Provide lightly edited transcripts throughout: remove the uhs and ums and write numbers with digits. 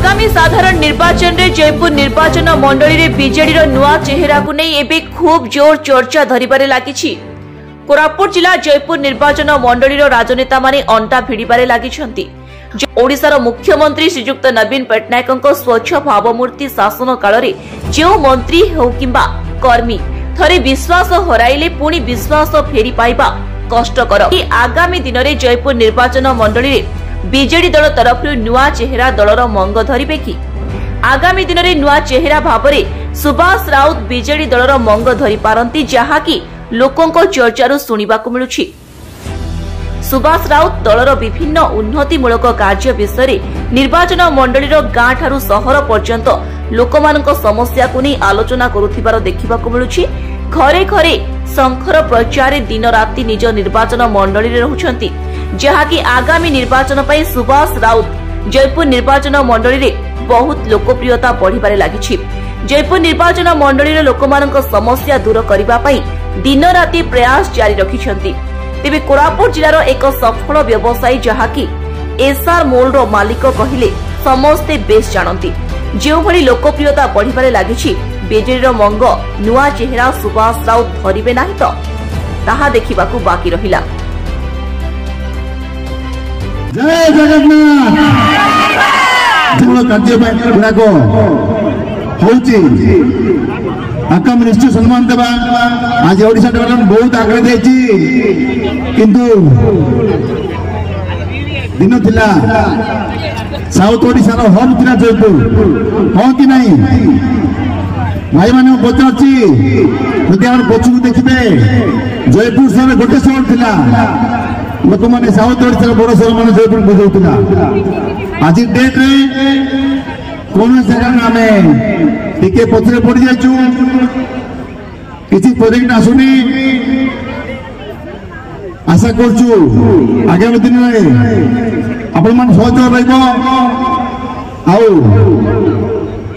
आगामी साधारण निर्वाचन रे जयपुर निर्वाचन मंडली रे बीजेडी रो नुआ चेहरा को नहीं एबे खूब जोर चर्चा धरिबारे लागिछि। कोरापुट जिला जयपुर निर्वाचन मंडली रो राजनेता माने अंटा भिड़िबारे लागिछंती। ओडिशार मुख्यमंत्री श्रीजुक्त नवीन पट्टनायक स्वच्छ भावमूर्ति शासन काल रे जो मंत्री हो किंबा कर्मी थरे विश्वास हराइले पुणी विश्वास फेरी पाइबा कष्टकर। आगामी दिन में जयपुर निर्वाचन मंडली रे बीजेडी दल तरफ नुआ चेहरा दलर मंग धरिबे कि आगामी दिन में नुआ चेहरा भाव में सुभाष राउत बीजेडी दलर मंग धरि पारंती, जहाँकि लोकों चर्चारू शुणिबाकु मिलुछि। सुभाष राउत दलर विभिन्न उन्नतिमूलक कार्य विषय निर्वाचन मंडली गाँ ठारू सहर पर्यंत लोकमानक समस्या को नहीं आलोचना करुथिबार देखिबाकु मिलुछि। घरे घरे शंखर प्रचार दिन राति निज निर्वाचन मंडली रे रहुछंती, जहाँकि आगामी निर्वाचन पई सुभाष राउत जयपुर निर्वाचन मंडली रे बहुत लोकप्रियता बढ़िबारे लागिछि। जयपुर निर्वाचन मंडली रे लोकमानक समस्या दूर करिबा पई दिन राति प्रयास जारी रखिछंती। तेबे कोरापुट जिलार एक सफल व्यवसायी जहाँकि एसआर मोल रो मालिक कहिले समस्ते बेस जानती, जो भली लोकप्रियता बढ़िबारे लागिछि बीजेडी मंग नुआ चेहरा सुभाष राउत धरिबे नाही तो ताहा देखिबाकू बाकी रहिला। जय जगन्नाथ। कार्य गुड़ाक होची आगामी निश्चय सम्मान देवा। आज ओडिशा डेवलपमेंट बहुत आगे जाइछि, किंतु दिन थिला साउथ ओडिशा रो हब थिला जयपुर, हां कि नहीं भाई माने पचारछि। जदि हम पछुक देखिबे जयपुर शहर गोटे शहर थिला, लोक माने साउथ ओडिशा बड़ शहर माने जयपुर बुझौतिला। आज डेट रे कोन जगह नामे टिके पछरे पड़ जाइछु, किछि प्रोजेक्ट आसुनी। आशा करछु आगामी दिन में आपण मान सहयोग रहइबो। आउ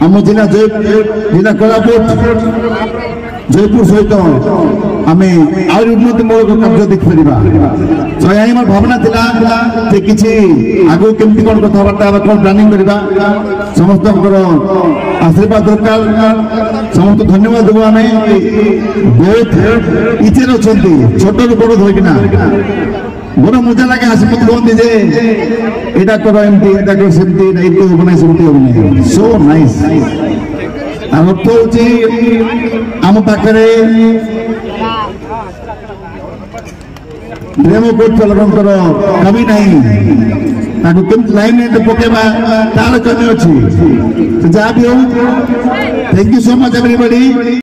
आम जिला जिला कोरापुट जयपुर सहित आम आहुरी उन्नतिमूलक कार्य देखिपर। तो यहाँ भावना थिला जे किछि आगु केमती कोन कथबार्ता कोन प्लानिंग करबा, समस्त आशीर्वाद दरकार। समस्त धन्यवाद देबो। आम बहुत इच्छा अच्छे छोट रू बड़ धरिकिना बड़ मजा लगे। आसी मत कहते जे एटा करो एमती एटा करो सेमती एमती हो ना सेमती हो ना। So nice. अर्थ होची आम पाखरे प्रेम कर कमी नहीं, केमती लाइन पकेबा तार कमी अच्छी। जहाँ भी हो, thank you so much everybody.